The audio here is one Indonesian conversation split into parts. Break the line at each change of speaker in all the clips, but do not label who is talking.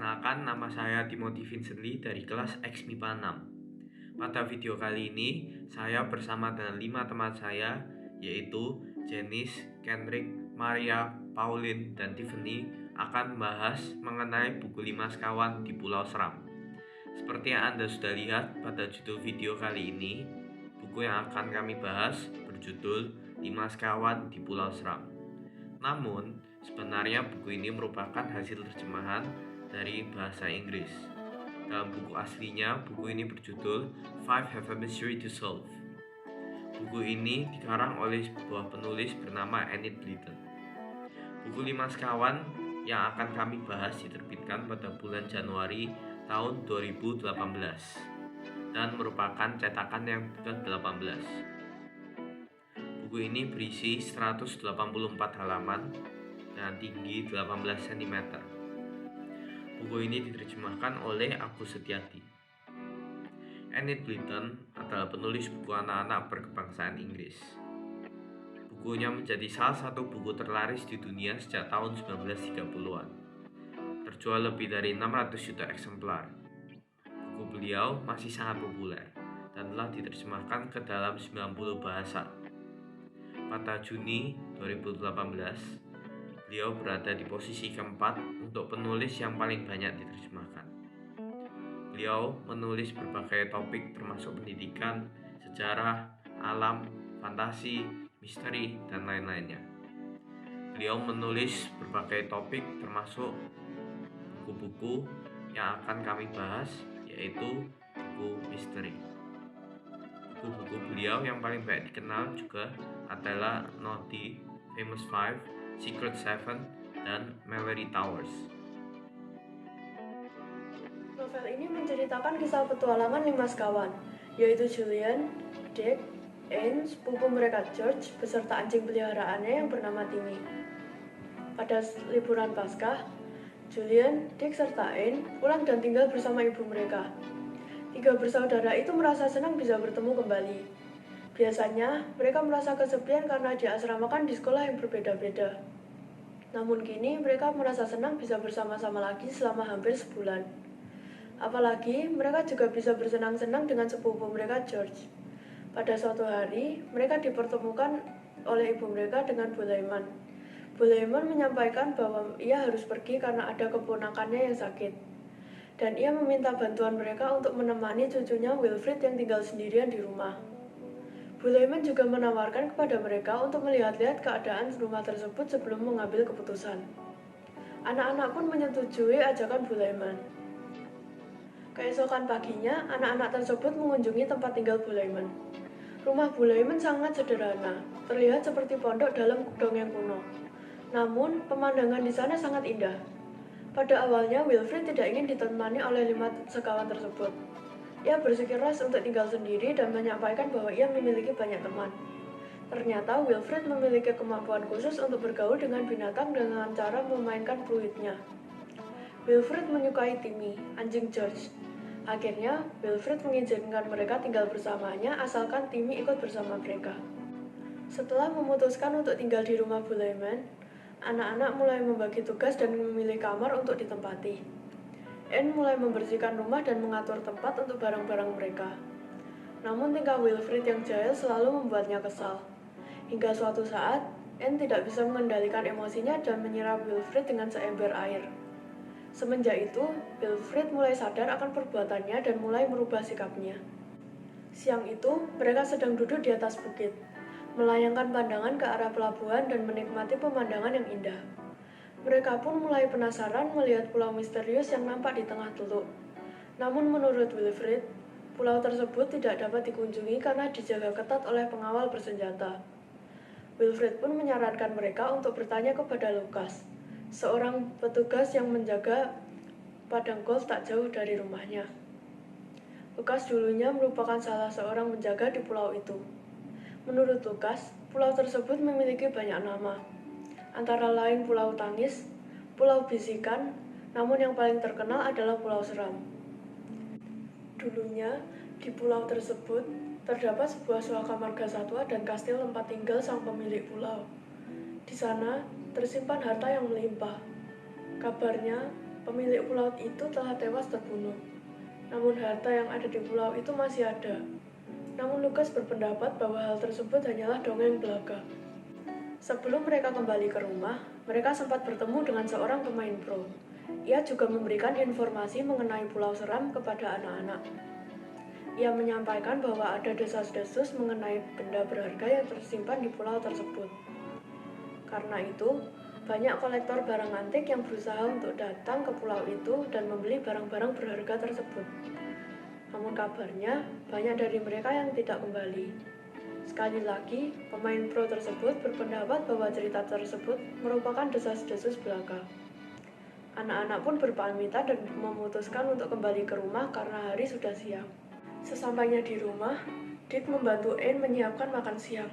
Perkenalkan, nama saya Timothy Vincent Lee dari kelas X MIPA 6. Pada video kali ini, saya bersama dengan 5 teman saya, yaitu Janice, Kendrick, Maria, Pauline, dan Tiffany akan membahas mengenai buku 5 sekawan di Pulau Seram. Seperti yang Anda sudah lihat pada judul video kali ini, buku yang akan kami bahas berjudul 5 sekawan di Pulau Seram. Namun, sebenarnya buku ini merupakan hasil terjemahan dari bahasa Inggris. Dalam buku aslinya, buku ini berjudul Five Have a Mystery to Solve. Buku ini dikarang oleh sebuah penulis bernama Enid Blyton. Buku 5 sekawan yang akan kami bahas diterbitkan pada bulan Januari tahun 2018 dan merupakan cetakan yang ke-18. Buku ini berisi 184 halaman dengan tinggi 18 cm. Buku ini diterjemahkan oleh Agus Setiadi. Enid Blyton adalah penulis buku anak-anak berkebangsaan Inggris. Bukunya menjadi salah satu buku terlaris di dunia sejak tahun 1930-an. Terjual lebih dari 600 juta eksemplar. Buku beliau masih sangat populer dan telah diterjemahkan ke dalam 90 bahasa. Pada Juni 2018, beliau berada di posisi keempat untuk penulis yang paling banyak diterjemahkan. Beliau menulis berbagai topik termasuk pendidikan, sejarah, alam, fantasi, misteri, dan lain-lainnya. Beliau menulis berbagai topik termasuk buku-buku yang akan kami bahas, yaitu buku misteri. Buku-buku beliau yang paling banyak dikenal juga adalah Naughty, Famous Five, Secret Seven, dan Mallory Towers.
Novel ini menceritakan kisah petualangan 5 sekawan, yaitu Julian, Dick, Anne, sepupu mereka George, beserta anjing peliharaannya yang bernama Timmy. Pada liburan Paskah, Julian, Dick, serta Anne pulang dan tinggal bersama ibu mereka. 3 bersaudara itu merasa senang bisa bertemu kembali. Biasanya, mereka merasa kesepian karena diasramakan di sekolah yang berbeda-beda. Namun kini, mereka merasa senang bisa bersama-sama lagi selama hampir sebulan. Apalagi, mereka juga bisa bersenang-senang dengan sepupu mereka George. Pada suatu hari, mereka dipertemukan oleh ibu mereka dengan Bu Lyman. Bu Lyman menyampaikan bahwa ia harus pergi karena ada keponakannya yang sakit. Dan ia meminta bantuan mereka untuk menemani cucunya Wilfrid yang tinggal sendirian di rumah. Bu Lyman juga menawarkan kepada mereka untuk melihat-lihat keadaan rumah tersebut sebelum mengambil keputusan. Anak-anak pun menyetujui ajakan Bu Lyman. Keesokan paginya, anak-anak tersebut mengunjungi tempat tinggal Bu Lyman. Rumah Bu Lyman sangat sederhana, terlihat seperti pondok dalam dongeng kuno. Namun, pemandangan di sana sangat indah. Pada awalnya, Wilfrid tidak ingin ditemani oleh 5 sekawan tersebut. Ia bersikeras untuk tinggal sendiri dan menyampaikan bahwa ia memiliki banyak teman. Ternyata Wilfrid memiliki kemampuan khusus untuk bergaul dengan binatang dengan cara memainkan fluidnya. Wilfrid menyukai Timmy, anjing George. Akhirnya, Wilfrid mengizinkan mereka tinggal bersamanya asalkan Timmy ikut bersama mereka. Setelah memutuskan untuk tinggal di rumah Bu Lyman, anak-anak mulai membagi tugas dan memilih kamar untuk ditempati. Anne mulai membersihkan rumah dan mengatur tempat untuk barang-barang mereka. Namun tingkah Wilfrid yang jahil selalu membuatnya kesal. Hingga suatu saat, Anne tidak bisa mengendalikan emosinya dan menyiram Wilfrid dengan seember air. Semenjak itu, Wilfrid mulai sadar akan perbuatannya dan mulai merubah sikapnya. Siang itu, mereka sedang duduk di atas bukit, melayangkan pandangan ke arah pelabuhan dan menikmati pemandangan yang indah. Mereka pun mulai penasaran melihat pulau misterius yang nampak di tengah teluk. Namun menurut Wilfrid, pulau tersebut tidak dapat dikunjungi karena dijaga ketat oleh pengawal bersenjata. Wilfrid pun menyarankan mereka untuk bertanya kepada Lucas, seorang petugas yang menjaga padang golf tak jauh dari rumahnya. Lucas dulunya merupakan salah seorang penjaga di pulau itu. Menurut Lucas, pulau tersebut memiliki banyak nama, antara lain Pulau Tangis, Pulau Bisikan, namun yang paling terkenal adalah Pulau Seram. Dulunya, di pulau tersebut terdapat sebuah suaka margasatwa dan kastil tempat tinggal sang pemilik pulau. Di sana tersimpan harta yang melimpah. Kabarnya, Pemilik pulau itu telah tewas terbunuh. Namun harta yang ada di pulau itu masih ada. Namun Lukas berpendapat bahwa hal tersebut hanyalah dongeng belaka. Sebelum mereka kembali ke rumah, mereka sempat bertemu dengan seorang pemain pro. Ia juga memberikan informasi mengenai Pulau Seram kepada anak-anak. Ia menyampaikan bahwa ada desas-desus mengenai benda berharga yang tersimpan di pulau tersebut. Karena itu, banyak kolektor barang antik yang berusaha untuk datang ke pulau itu dan membeli barang-barang berharga tersebut. Namun kabarnya, banyak dari mereka yang tidak kembali. Sekali lagi, pemain pro tersebut berpendapat bahwa cerita tersebut merupakan desas-desus belaka. Anak-anak pun berpamitan dan memutuskan untuk kembali ke rumah karena hari sudah siang. Sesampainya di rumah, Dick membantu Anne menyiapkan makan siang.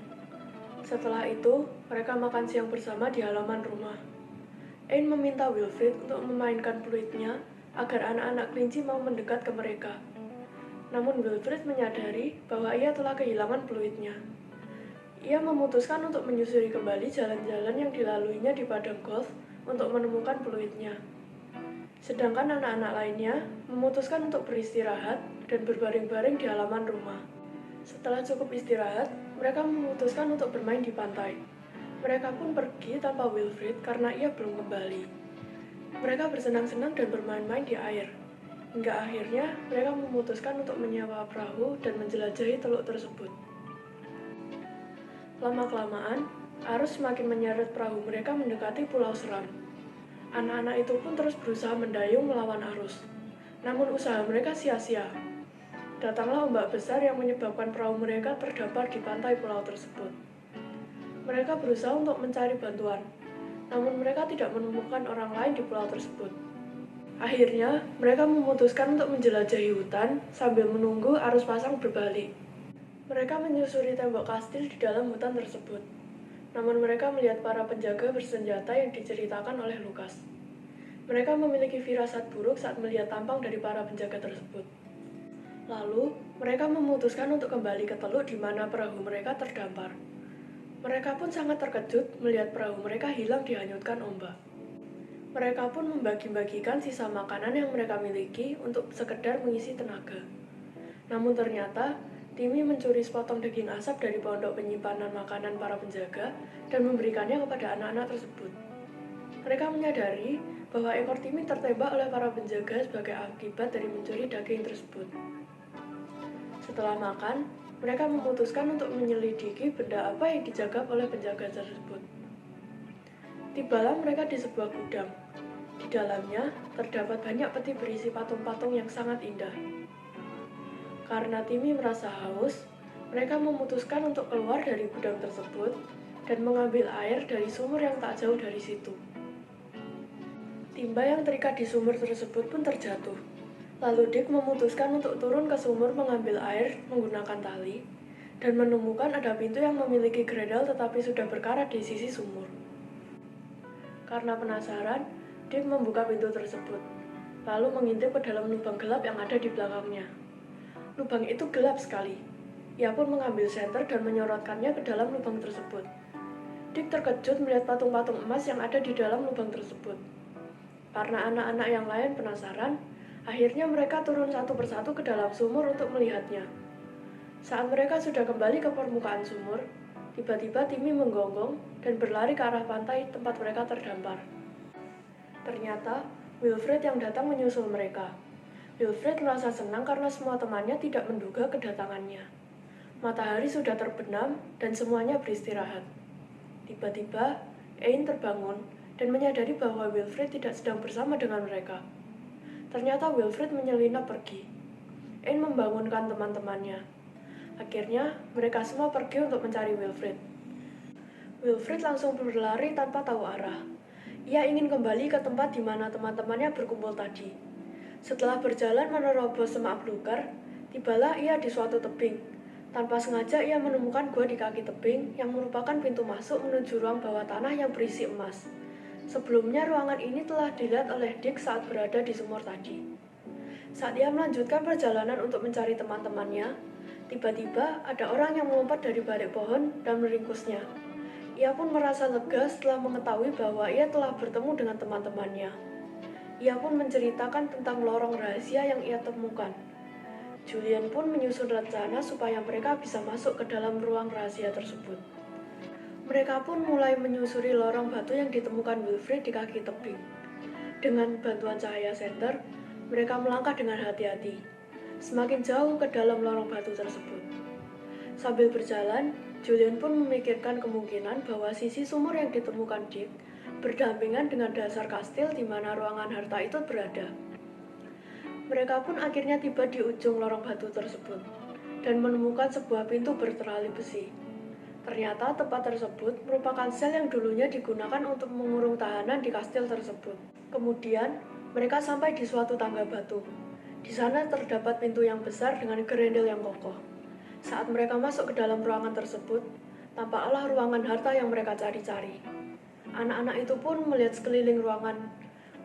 Setelah itu, mereka makan siang bersama di halaman rumah. Anne meminta Wilfred untuk memainkan fluitnya agar anak-anak kelinci mau mendekat ke mereka. Namun Wilfred menyadari bahwa ia telah kehilangan fluidnya. Ia memutuskan untuk menyusuri kembali jalan-jalan yang dilaluinya di padang golf untuk menemukan fluidnya. Sedangkan anak-anak lainnya memutuskan untuk beristirahat dan berbaring-baring di halaman rumah. Setelah cukup istirahat, mereka memutuskan untuk bermain di pantai. Mereka pun pergi tanpa Wilfred karena ia belum kembali. Mereka bersenang-senang dan bermain-main di air. Hingga akhirnya mereka memutuskan untuk menyewa perahu dan menjelajahi teluk tersebut. Lama-kelamaan, arus semakin menyeret perahu mereka mendekati Pulau Seram. Anak-anak itu pun terus berusaha mendayung melawan arus. Namun usaha mereka sia-sia. Datanglah ombak besar yang menyebabkan perahu mereka terdampar di pantai pulau tersebut. Mereka berusaha untuk mencari bantuan, namun mereka tidak menemukan orang lain di pulau tersebut. Akhirnya, mereka memutuskan untuk menjelajahi hutan sambil menunggu arus pasang berbalik. Mereka menyusuri tembok kastil di dalam hutan tersebut. Namun mereka melihat para penjaga bersenjata yang diceritakan oleh Lukas. Mereka memiliki firasat buruk saat melihat tampang dari para penjaga tersebut. Lalu, mereka memutuskan untuk kembali ke teluk di mana perahu mereka terdampar. Mereka pun sangat terkejut melihat perahu mereka hilang dihanyutkan ombak. Mereka pun membagi-bagikan sisa makanan yang mereka miliki untuk sekedar mengisi tenaga. Namun ternyata, Timmy mencuri sepotong daging asap dari pondok penyimpanan makanan para penjaga dan memberikannya kepada anak-anak tersebut. Mereka menyadari bahwa ekor Timmy tertembak oleh para penjaga sebagai akibat dari mencuri daging tersebut. Setelah makan, mereka memutuskan untuk menyelidiki benda apa yang dijaga oleh penjaga tersebut. Tibalah mereka di sebuah gudang. Di dalamnya terdapat banyak peti berisi patung-patung yang sangat indah. Karena Timmy merasa haus, mereka memutuskan untuk keluar dari gudang tersebut dan mengambil air dari sumur yang tak jauh dari situ. Timba yang terikat di sumur tersebut pun terjatuh. Lalu Dick memutuskan untuk turun ke sumur mengambil air menggunakan tali dan menemukan ada pintu yang memiliki gredel tetapi sudah berkarat di sisi sumur. Karena penasaran, Dick membuka pintu tersebut, lalu mengintip ke dalam lubang gelap yang ada di belakangnya. Lubang itu gelap sekali. Ia pun mengambil senter dan menyorotkannya ke dalam lubang tersebut. Dick terkejut melihat patung-patung emas yang ada di dalam lubang tersebut. Karena anak-anak yang lain penasaran, akhirnya mereka turun satu persatu ke dalam sumur untuk melihatnya. Saat mereka sudah kembali ke permukaan sumur, tiba-tiba Timmy menggonggong dan berlari ke arah pantai tempat mereka terdampar. Ternyata, Wilfred yang datang menyusul mereka. Wilfred merasa senang karena semua temannya tidak menduga kedatangannya. Matahari sudah terbenam dan semuanya beristirahat. Tiba-tiba, Anne terbangun dan menyadari bahwa Wilfred tidak sedang bersama dengan mereka. Ternyata Wilfred menyelinap pergi. Anne membangunkan teman-temannya. Akhirnya, mereka semua pergi untuk mencari Wilfred. Wilfred langsung berlari tanpa tahu arah. Ia ingin kembali ke tempat di mana teman-temannya berkumpul tadi. Setelah berjalan menerobos semak belukar, tibalah ia di suatu tebing. Tanpa sengaja ia menemukan gua di kaki tebing yang merupakan pintu masuk menuju ruang bawah tanah yang berisi emas. Sebelumnya ruangan ini telah dilihat oleh Dick saat berada di sumur tadi. Saat ia melanjutkan perjalanan untuk mencari teman-temannya, tiba-tiba ada orang yang melompat dari balik pohon dan meringkusnya. Ia pun merasa lega setelah mengetahui bahwa ia telah bertemu dengan teman-temannya. Ia pun menceritakan tentang lorong rahasia yang ia temukan. Julian pun menyusun rencana supaya mereka bisa masuk ke dalam ruang rahasia tersebut. Mereka pun mulai menyusuri lorong batu yang ditemukan Wilfred di kaki tebing. Dengan bantuan cahaya senter, mereka melangkah dengan hati-hati, semakin jauh ke dalam lorong batu tersebut. Sambil berjalan, Julian pun memikirkan kemungkinan bahwa sisi sumur yang ditemukan Dick berdampingan dengan dasar kastil di mana ruangan harta itu berada. Mereka pun akhirnya tiba di ujung lorong batu tersebut dan menemukan sebuah pintu berterali besi. Ternyata tempat tersebut merupakan sel yang dulunya digunakan untuk mengurung tahanan di kastil tersebut. Kemudian, mereka sampai di suatu tangga batu. Di sana terdapat pintu yang besar dengan gerendel yang kokoh. Saat mereka masuk ke dalam ruangan tersebut, tampaklah ruangan harta yang mereka cari-cari. Anak-anak itu pun melihat sekeliling ruangan.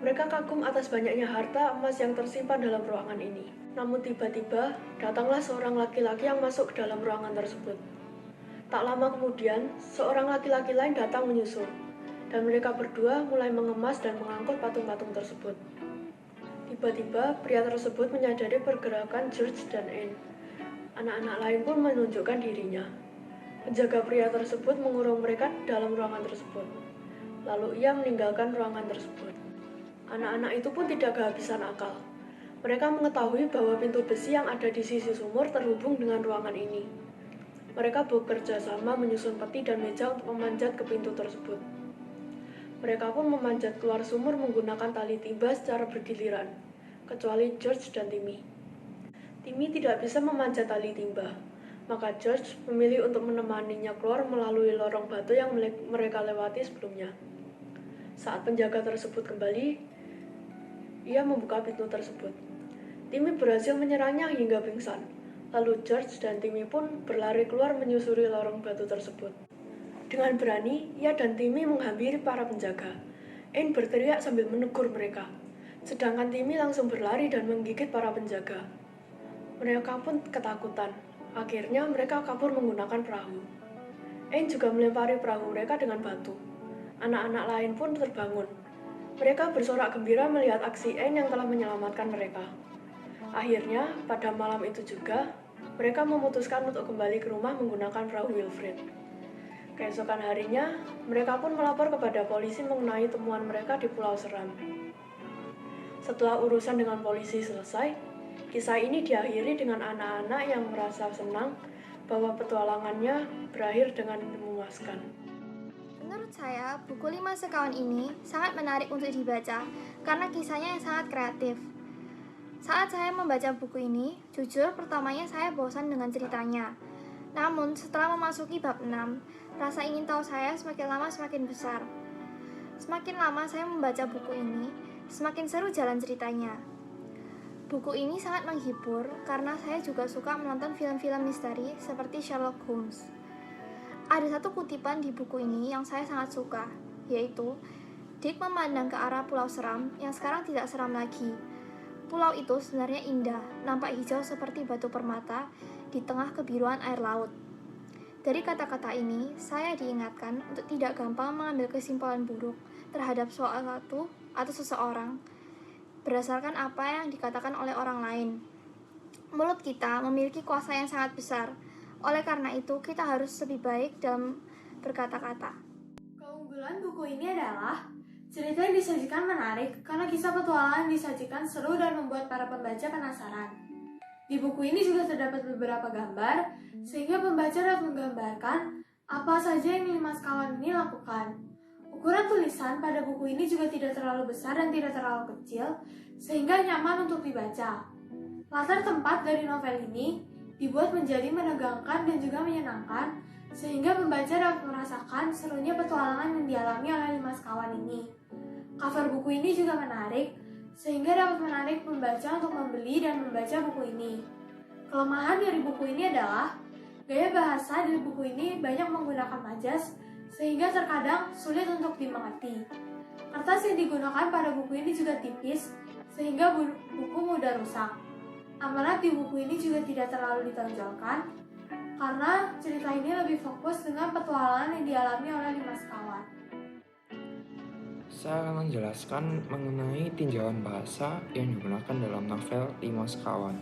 Mereka kagum atas banyaknya harta emas yang tersimpan dalam ruangan ini. Namun tiba-tiba, datanglah seorang laki-laki yang masuk ke dalam ruangan tersebut. Tak lama kemudian, seorang laki-laki lain datang menyusul, dan mereka berdua mulai mengemas dan mengangkut patung-patung tersebut. Tiba-tiba, pria tersebut menyadari pergerakan George dan Anne. Anak-anak lain pun menunjukkan dirinya. Penjaga pria tersebut mengurung mereka dalam ruangan tersebut. Lalu ia meninggalkan ruangan tersebut. Anak-anak itu pun tidak kehabisan akal. Mereka mengetahui bahwa pintu besi yang ada di sisi sumur terhubung dengan ruangan ini. Mereka bekerja sama menyusun peti dan meja untuk memanjat ke pintu tersebut. Mereka pun memanjat keluar sumur menggunakan tali timba secara bergiliran, kecuali George dan Timmy. Timmy tidak bisa memanjat tali timba, maka George memilih untuk menemaninya keluar melalui lorong batu yang mereka lewati sebelumnya. Saat penjaga tersebut kembali, ia membuka pintu tersebut. Timmy berhasil menyerangnya hingga pingsan. Lalu George dan Timmy pun berlari keluar menyusuri lorong batu tersebut. Dengan berani, ia dan Timmy menghampiri para penjaga. Anne berteriak sambil menegur mereka. Sedangkan Timmy langsung berlari dan menggigit para penjaga. Mereka pun ketakutan. Akhirnya mereka kabur menggunakan perahu. Anne juga melempari perahu mereka dengan batu. Anak-anak lain pun terbangun. Mereka bersorak gembira melihat aksi Anne yang telah menyelamatkan mereka. Akhirnya, pada malam itu juga, mereka memutuskan untuk kembali ke rumah menggunakan perahu Wilfred. Keesokan harinya, mereka pun melapor kepada polisi mengenai temuan mereka di Pulau Seram. Setelah urusan dengan polisi selesai, kisah ini diakhiri dengan anak-anak yang merasa senang bahwa petualangannya berakhir dengan memuaskan.
Menurut saya, buku 5 Sekawan ini sangat menarik untuk dibaca karena kisahnya yang sangat kreatif. Saat saya membaca buku ini, jujur pertamanya saya bosan dengan ceritanya. Namun, setelah memasuki bab 6, rasa ingin tahu saya semakin lama semakin besar. Semakin lama saya membaca buku ini, semakin seru jalan ceritanya. Buku ini sangat menghibur karena saya juga suka menonton film-film misteri seperti Sherlock Holmes. Ada satu kutipan di buku ini yang saya sangat suka, yaitu Dick memandang ke arah Pulau Seram yang sekarang tidak seram lagi. Pulau itu sebenarnya indah, nampak hijau seperti batu permata di tengah kebiruan air laut. Dari kata-kata ini, saya diingatkan untuk tidak gampang mengambil kesimpulan buruk terhadap suatu atau seseorang berdasarkan apa yang dikatakan oleh orang lain. Mulut kita memiliki kuasa yang sangat besar. Oleh karena itu, kita harus lebih baik dalam berkata-kata.
Keunggulan buku ini adalah cerita yang disajikan menarik karena kisah petualangan disajikan seru dan membuat para pembaca penasaran. Di buku ini juga terdapat beberapa gambar, sehingga pembaca dapat menggambarkan apa saja yang 5 sekawan ini lakukan. Ukuran tulisan pada buku ini juga tidak terlalu besar dan tidak terlalu kecil, sehingga nyaman untuk dibaca. Latar tempat dari novel ini dibuat menjadi menegangkan dan juga menyenangkan, sehingga pembaca dapat merasakan serunya petualangan yang dialami oleh 5 sekawan ini. Cover buku ini juga menarik, sehingga dapat menarik pembaca untuk membeli dan membaca buku ini. Kelemahan dari buku ini adalah gaya bahasa dari buku ini banyak menggunakan majas, sehingga terkadang sulit untuk dimengerti. Kertas yang digunakan pada buku ini juga tipis, sehingga buku mudah rusak. Amanat di buku ini juga tidak terlalu ditonjolkan, karena cerita ini lebih fokus dengan petualangan yang dialami oleh 5 sekawan.
Saya akan menjelaskan mengenai tinjauan bahasa yang digunakan dalam novel Lima Sekawan.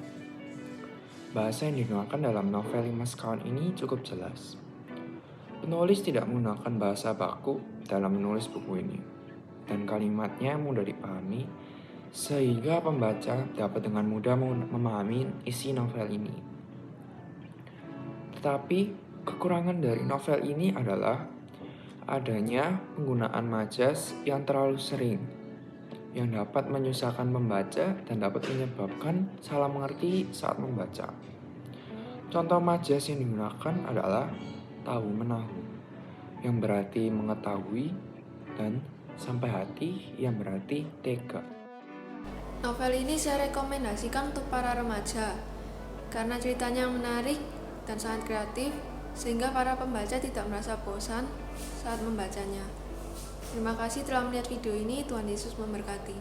Bahasa yang digunakan dalam novel Lima Sekawan ini cukup jelas. Penulis tidak menggunakan bahasa baku dalam menulis buku ini, dan kalimatnya mudah dipahami, sehingga pembaca dapat dengan mudah memahami isi novel ini. Tetapi, kekurangan dari novel ini adalah adanya penggunaan majas yang terlalu sering, yang dapat menyusahkan pembaca dan dapat menyebabkan salah mengerti saat membaca. Contoh majas yang digunakan adalah tahu-menahu, yang berarti mengetahui, dan sampai hati, yang berarti tega.
Novel ini saya rekomendasikan untuk para remaja, karena ceritanya menarik dan sangat kreatif, sehingga para pembaca tidak merasa bosan saat membacanya. Terima kasih telah melihat video ini, Tuhan Yesus memberkati.